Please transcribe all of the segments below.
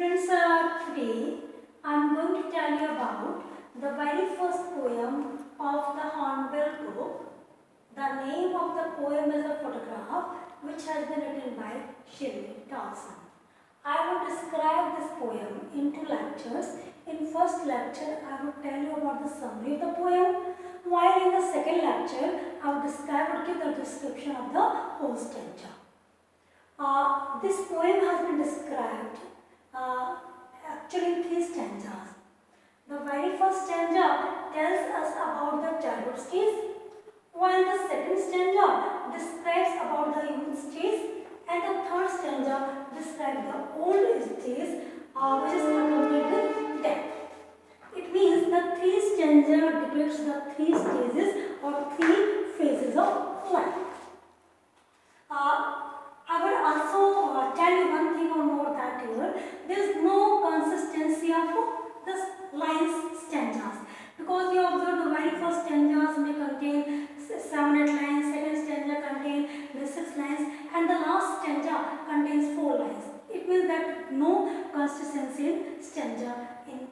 Friends, today I am going to tell you about the very first poem of the Hornbill Group. The name of the poem is a photograph which has been written by Shirley Dawson. I will describe this poem in two lectures. In first lecture, I will tell you about the summary of the poem, while in the second lecture, I will give the description of the whole stanza. This poem has been described actually in three stanzas. The very first stanza tells us about the childhood stage, while the second stanza describes about the youth stage, and the third stanza describes the old stage which is accompanied with death. It means the three stanza depicts the three stages or three phases of life. I will also tell you one thing or more that here, there is no consistency of the lines stanzas, because you observe the very first stanzas may contain 7-8 lines, second stanza contain the 6 lines, and the last stanza contains 4 lines. It means that no consistency in stanza in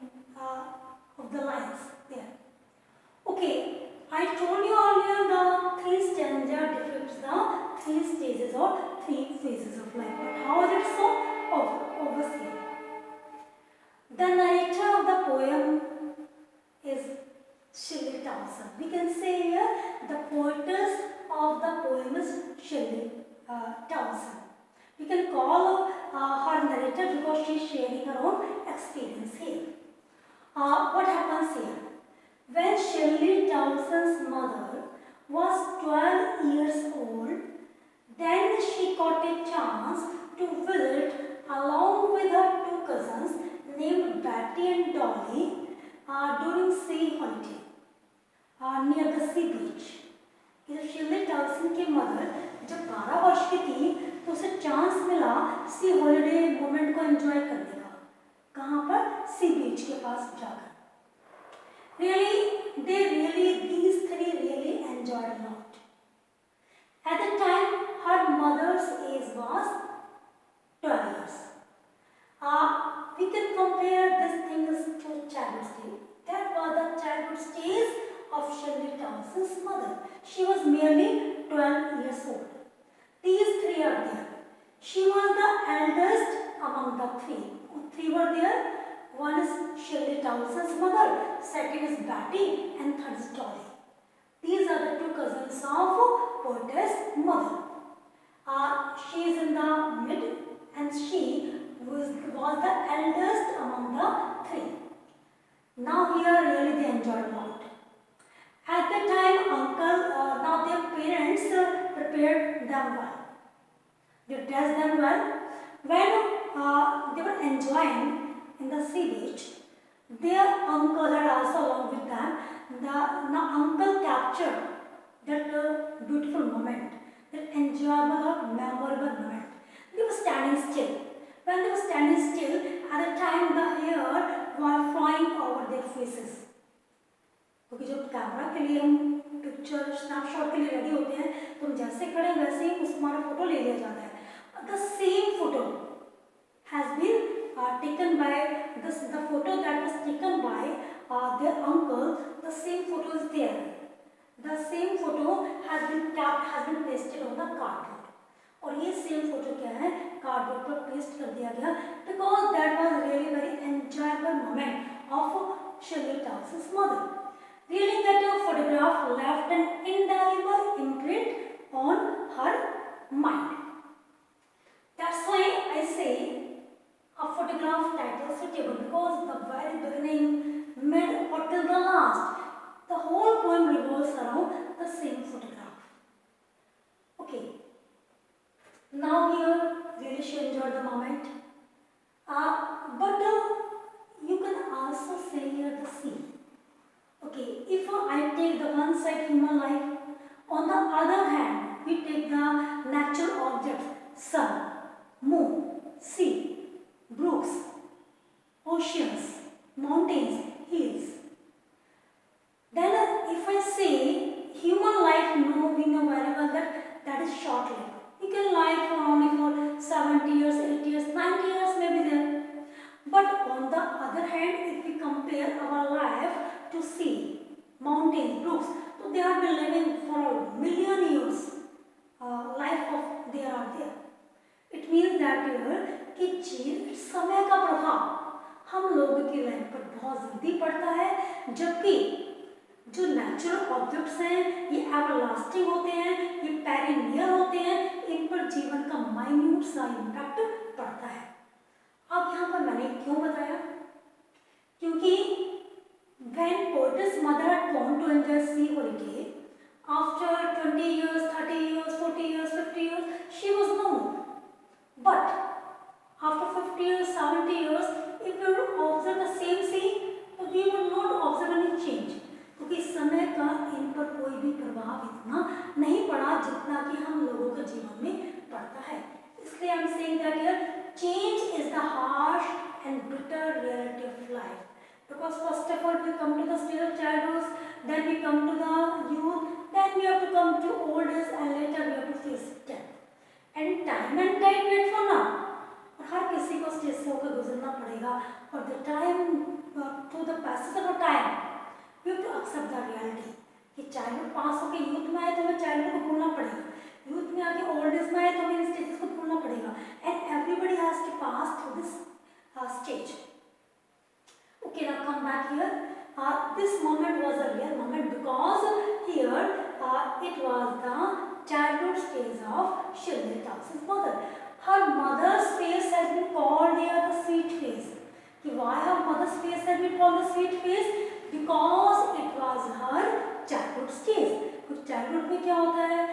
of the lines there. Okay, I told you earlier the three stanza depicts the three stages or three phases of life. But how is it so? Obviously, the narrator of the poem is Shirley Dawson. We can say here the poetess of the poem is Shirley Dawson. We can call her narrator because she is sharing her own experience here. What happens here? When Shirley Dawson's mother was 12 years old, then she got a chance to visit along with her two cousins named Betty and Dolly during sea holiday near the sea beach. शिरली डाल्सन की mother जब 12 वर्ष की थी तो उसे chance मिला सी holiday moment को enjoy करने का. कहाँ पर? सी बीच के पास जाकर. These three really enjoyed a lot. At the time, her mother's age was 12 years. We can compare these things to childhood stage. That was the childhood stage of Shirley Dawson's mother. She was merely 12 years old. These three are there. She was the eldest among the three. Three were there. One is Shirley Dawson's mother, second is Betty, and third is Dolly. These are the two cousins of poetess mother. She is in the mid, and she was the eldest among the three. Now here really they enjoyed a lot. At the time, now their parents prepared them well. They dressed them well. When they were enjoying in the sea beach, their uncle had also along with them. The uncle captured that beautiful moment, that enjoyable or memorable moment. They were standing still. When they were standing still, at the time the hair were flying over their faces. क्योंकि जब camera के लिए हम picture snapshot के लिए ready होते हैं तो हम जैसे खड़े वैसे ही उसको हमारा फोटो ले लिया जाता है. The same photo has been taken by the photo that was taken by their uncle. The same photo is there. The same photo has been pasted on the cardboard. और ये same photo क्या है? Cardboard पर paste कर दिया गया because that was really very enjoyable moment of Shirley Dawson's mother. Really, that photograph left an indelible imprint on her mind. That's why I say a photograph title suitable, because the very beginning, mid or till the last, the whole poem revolves around the same photograph. Okay. Now here, really she enjoyed the moment. But you can also say here the sea. Okay, if I take the one side human life, on the other hand, we take the natural objects, sun, moon, sea, brooks, oceans, mountains, hills. Then if I say human life, we know very well that is short life. You can live for only for 70 years, 80 years, 90 years may be there. compare our life to sea, mountains, brooks, so they have been living for a million years. Life of they are there. It means that here कि समय का प्रभाव हम लोगों की life पर बहुत जल्दी पड़ता है, जबकि जो नेचुरल ऑब्जेक्ट्स हैं ये एवरलास्टिंग होते हैं, ये पेरिनियर होते हैं, इन पर जीवन का माइन्यूट सा इम्पैक्ट पड़ता है। अब यहाँ पर मैंने क्यों बताया, क्योंकि when poetess mother had gone to enjoy sea holiday, after 20 years, 30 years, 40 years, 50 years, she was known. But after 50 years, 70 years, if we would observe the same sea, we would not observe any change. क्योंकि समय का इन पर कोई भी प्रभाव इतना नहीं पड़ा जितना कि हम लोगों के जीवन में पड़ता है। इसलिए I'm saying that here change is the harsh and bitter reality of life. Because first of all we come to the stage of childhood, then we come to the youth, then we have to come to old age, and later we have to face death. And time wait for now. और हर किसी को stage से होकर गुजरना पड़ेगा। और the time through the passage of time we have to accept the reality कि childhood पास होकर यूथ में आए तो हमें चाइल्डहुड को भूलना पड़ेगा, यूथ में आके ओल्ड एज में आए तो हमें इन स्टेजेस को भूलना पड़ेगा। And everybody has to pass through this stage. Okay, now come back here. This moment was a real moment because here it was the childhood stage of Shirley Towson's mother. Her mother's face has been called here the sweet face. Why her mother's face has been called the sweet face? Because it was her childhood stage. कुछ childhood में क्या होता है,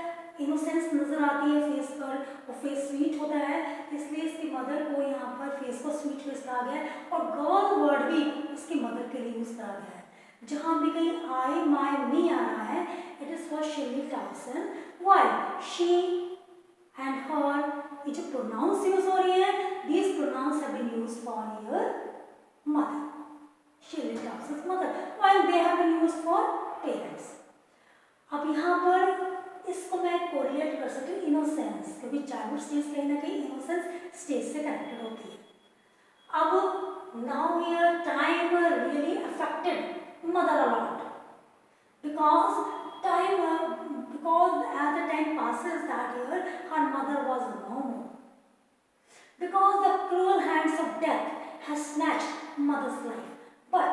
innocence नजर आती है face पर, वो फेस स्वीट होता है, इसलिए इसकी मदर को यहाँ पर फेस को स्वीट फेस कहा गया है। और गर्ल वर्ड भी उसकी मदर के लिए यूज करा गया है। जहाँ भी कहीं आई माई मी आ रहा है, it is for Shirley Towson. Why she and her, ये जो प्रोनाउंस यूज हो रही है, these pronounce have been used for your mother, Shirley Towson's mother, while they have been used for parents. अब यहाँ पर इसको मैं कोरिलेट कर सकती हूँ इनोसेंस, क्योंकि चाइल्डहुड स्टेज कहीं ना कहीं इनोसेंस स्टेज से कनेक्टेड होती है। अब now here time really affected mother a lot because as the time passes that year her mother was no more, because the cruel hands of death has snatched mother's life. But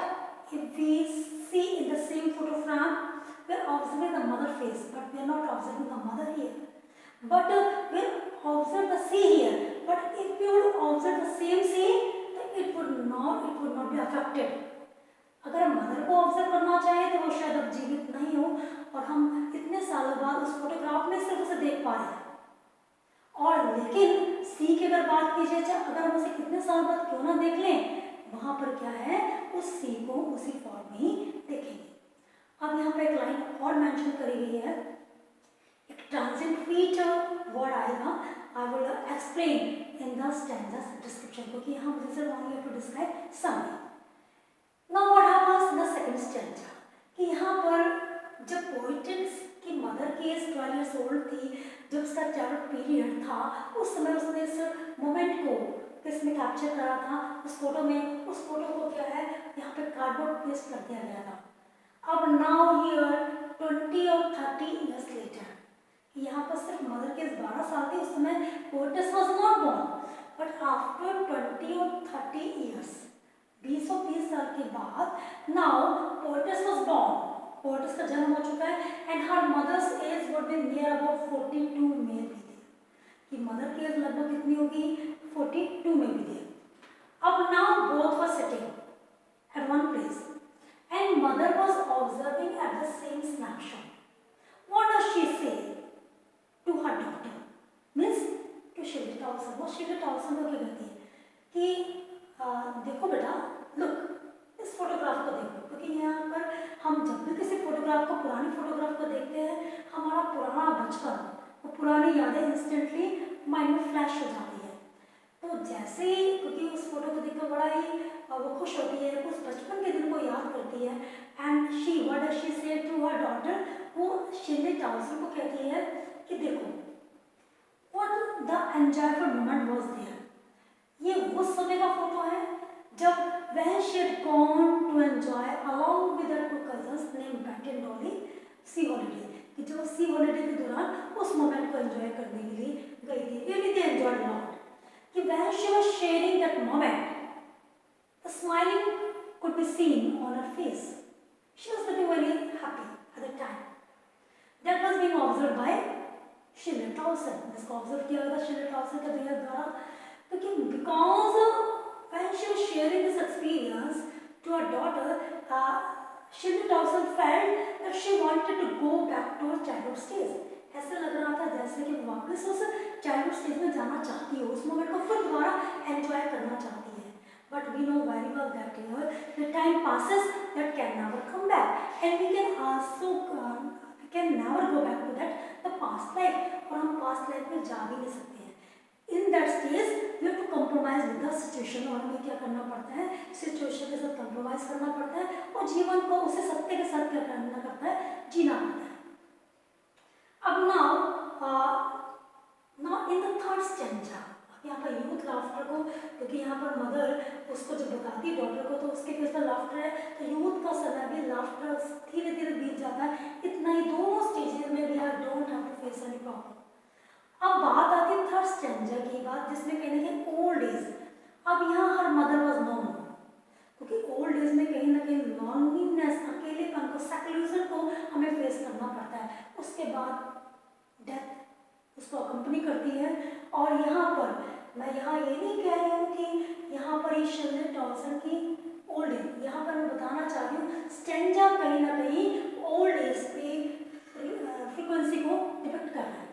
if we see in the same photograph, we are observing the mother face, but we are not observing the mother here. But we observe the sea here. But if we would observe the same sea, then it would not be affected. अगर हम mother को observe करना चाहें तो वो शायद अब जीवित नहीं हो, और हम इतने सालों बाद उस फोटोग्राफ में सिर्फ उसे देख पा रहे हैं। और लेकिन सी की अगर बात की जाए, अगर हम उसे कितने साल बाद क्यों ना देख लें, वहाँ पर क्या है, उस सी को उसी फॉर्म में ही देखेंगे। अब यहाँ पे एक लाइन और मेंशन करी गई है, एक ट्रांजिट फीचर वर्ड आएगा, I will explain in the stanzas description, क्योंकि यहाँ मुझे सिर्फ only have to describe summary. Now what happens in the second stanza, कि यहाँ पर जब पोएटिस की मदर की एज 12 इयर्स ओल्ड थी, जब उसका चाइल्डहुड पीरियड था, उस समय उसने इस मोमेंट को किसमें कैप्चर करा था, उस फोटो में। उस फोटो को क्या है, यहाँ पे कार्डबोर्ड पेस्ट कर दिया गया था। अब नाउ हियर 20 और 30 इयर्स लेटर, यहाँ पर सिर्फ मदर के 12 साल थी, उस समय poetess was not born, but after 20 और 30 इयर्स, 20 और 30 साल के बाद, now poetess was born, poetess का जन्म हो चुका है, एंड हर mother's age would be near about 42 में भी थी, कि मदर की एज लगभग कितनी होगी, 42 में भी थी। अब now both were sitting at one place and mother was observing at the same snapshot. What does she say to her daughter? Means to Shirley Towson. वो Shirley Towson को क्या कहती है कि देखो बेटा, look इस फोटोग्राफ को देखो, क्योंकि यहाँ पर हम जब भी किसी फोटोग्राफ को, पुरानी फोटोग्राफ को देखते हैं, हमारा पुराना बचपन, वो पुरानी यादें इंस्टेंटली माइंड में फ्लैश हो जाती है। तो जैसे ही, क्योंकि उस फोटो को देखकर बड़ा ही वो खुश होती है, उस बचपन के दिन को याद करती है, and she what does she say to her daughter, वो शिर्ली टाउसन को कहती है कि देखो what the enjoyful moment was there, ये वो समय का फोटो है जब when she had gone to enjoy along with her two cousins named Betty and Dolly sea holiday, कि जो सी हॉलीडे के दौरान उस मोमेंट को एंजॉय करने के लिए गई थी, really they enjoyed a lot. कि when she was sharing that moment, the smiling could be seen on her face. She was looking very happy at the time. That was being observed by Shirley Towson. इसको observe किया गया था Shirley Towson के द्वारा, क्योंकि because when she was sharing this experience to her daughter, Shirley Towson felt that she wanted to go back to her childhood stage. ऐसा लग रहा था जैसे कि वापस उस childhood stage में जाना चाहती है, उस मोमेंट को फिर दोबारा एंजॉय करना चाहती है. But we know very well that the time passes, that can never come back, and we can also we can never go back to that the past life, और हम past life में जा भी नहीं सकते हैं. In that stage, we have to compromise with the situation, और हमें क्या करना पड़ता है, situation के साथ compromise करना पड़ता है, और जीवन को उसे सत्य के साथ क्या करना पड़ता है, जीना पड़ता है. अब now in the third stanza, यहाँ पर यूथ लाफ्टर को, क्योंकि यहाँ पर मदर उसको जब बताती है डॉटर को तो उसके फेस पर लाफ्टर है, तो यूथ का समय भी लाफ्टर धीरे धीरे बीत जाता है. इतना ही दोनों स्टेजेस में भी आप don't have to face any problem. अब बात आती है थर्ड स्टैंजा की बात, जिसमें कहने के ओल्ड एज. अब यहाँ हर मदर वाज नो मोर, क्योंकि ओल्ड एज में कहीं ना कहीं लॉन्लीनेस, अकेलेपन को, सेक्युलरिज्म को हमें फेस करना पड़ता है. उसके बाद डेथ उसको अकम्पनी करती है. और यहाँ पर मैं यहाँ ये नहीं कह रही हूँ कि यहाँ पर ही शिर्ली टॉसन की ओल्ड एज, यहाँ पर मैं बताना चाह रही हूँ स्टैंजा कहीं ना कहीं ओल्ड एज पे फ्रीक्वेंसी को डिपेक्ट कर रहा है.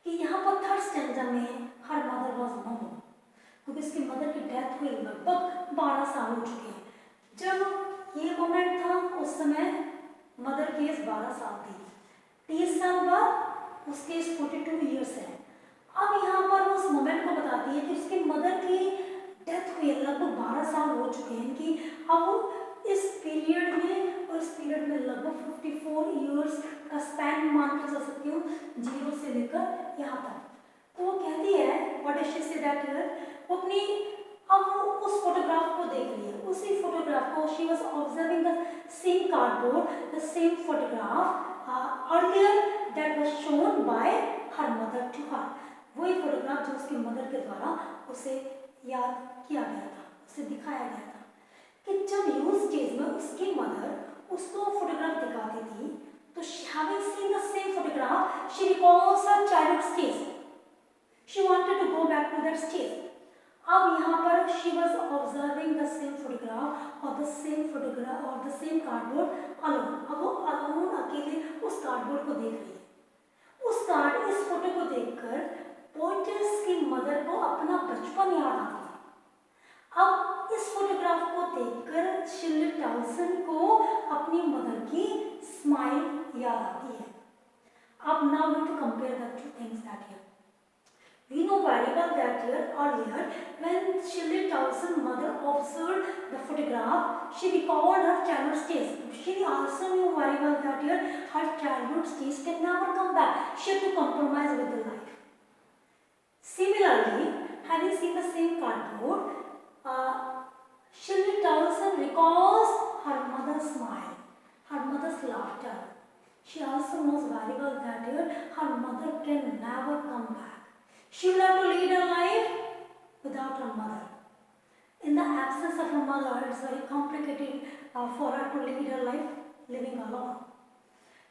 कि यहाँ पर थर्ड स्टैंजा में हर मदर वाज नो मोर, क्योंकि इसकी मदर की डेथ हुई लगभग 12 साल हो चुके हैं. जब ये मोमेंट था उस समय मदर की एज 12 साल थी. 30 साल बाद उसके एज 42 ईयर्स है. अब यहाँ पर उस मोमेंट को बताती है कि उसकी मदर की डेथ हुई है, लगभग 12 साल हो चुके हैं कि अब इस पीरियड में, और इस पीरियड में लगभग 54 ईयर्स का स्पैन मान कर जा सकती हूँ, 0 से लेकर यहाँ तक. तो वो कहती है what does she say that here, वो अपनी अब वो उस फोटोग्राफ को देख रही है. उसी फोटोग्राफ को she was observing the same cardboard, the same photograph earlier that was shown by her mother to her. वही फोटोग्राफ जो उसकी मदर के द्वारा उसे याद किया गया था, उसे दिखाया गया था. कि जब यूथ स्टेज में उसकी मदर उसको फोटोग्राफ दिखाती थी, तो having seen the same photograph, she recalls her childhood stage. She wanted to go back to that stage. अब यहाँ पर she was observing the same photograph or the same photograph or the same cardboard alone. अब वो alone अकेले उस cardboard को देख रही है. इस फोटो को देखकर पोइटस की मदर को अपना बचपन याद आता है. अब इस फोटोग्राफ को देखकर शिर्ली टॉसन को अपनी मदर की स्माइल याद आती है. अब now we have to compare the two things that here. We know very well that here earlier when Shirley Towson's mother observed the photograph, she recalled her childhood stage. She also knew very well that here her childhood stage can never come back. She had to compromise with the life. Similarly, having seen the same cardboard, Shirley Towson recalls her mother's smile, her mother's laughter. She also knows very well that here her mother can never come back. She will have to lead her life without her mother. In the absence of her mother, it's very complicated for her to lead her life living alone.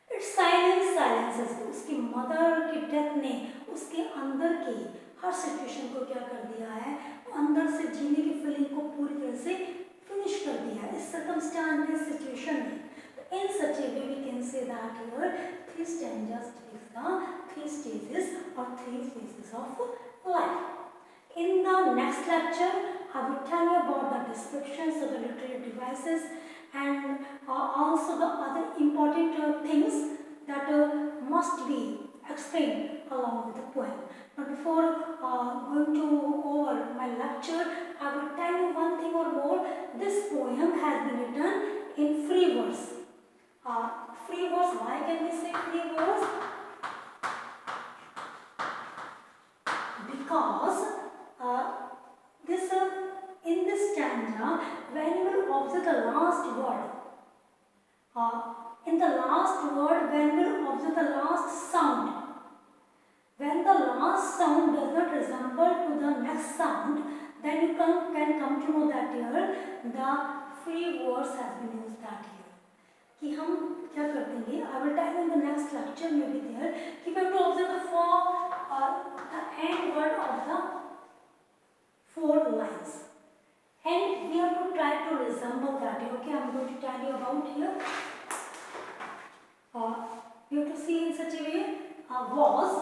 It's silences. उसकी mother की death ने उसके अंदर की हर situation को क्या कर दिया है, अंदर से जीने की फीलिंग को पूरी तरह से फिनिश कर दिया है इस सर्कमस्टेंस में, सिचुएशन में. In such a way, we can say that here 3 stanzas depicts the 3 stages or 3 phases of life. In the next lecture, I will tell you about the descriptions of the literary devices and also the other important things that must be explained along with the poem. But before going to over my lecture, I will tell you one thing or more. This poem has been written in free verse. Free verse, why can we say free verse? Because in this stanza stanza, when you will observe the last word, in the last word, when you will observe the last sound, when the last sound does not resemble to the next sound, then you can come to know that here the free words has been used that here. कि हम क्या कर देंगे, I will tell you in the next lecture may be there कि we have to observe the the end word of the 4 lines and we have to try to resemble that. Okay, I am going to tell you about here. You have to see in such a way was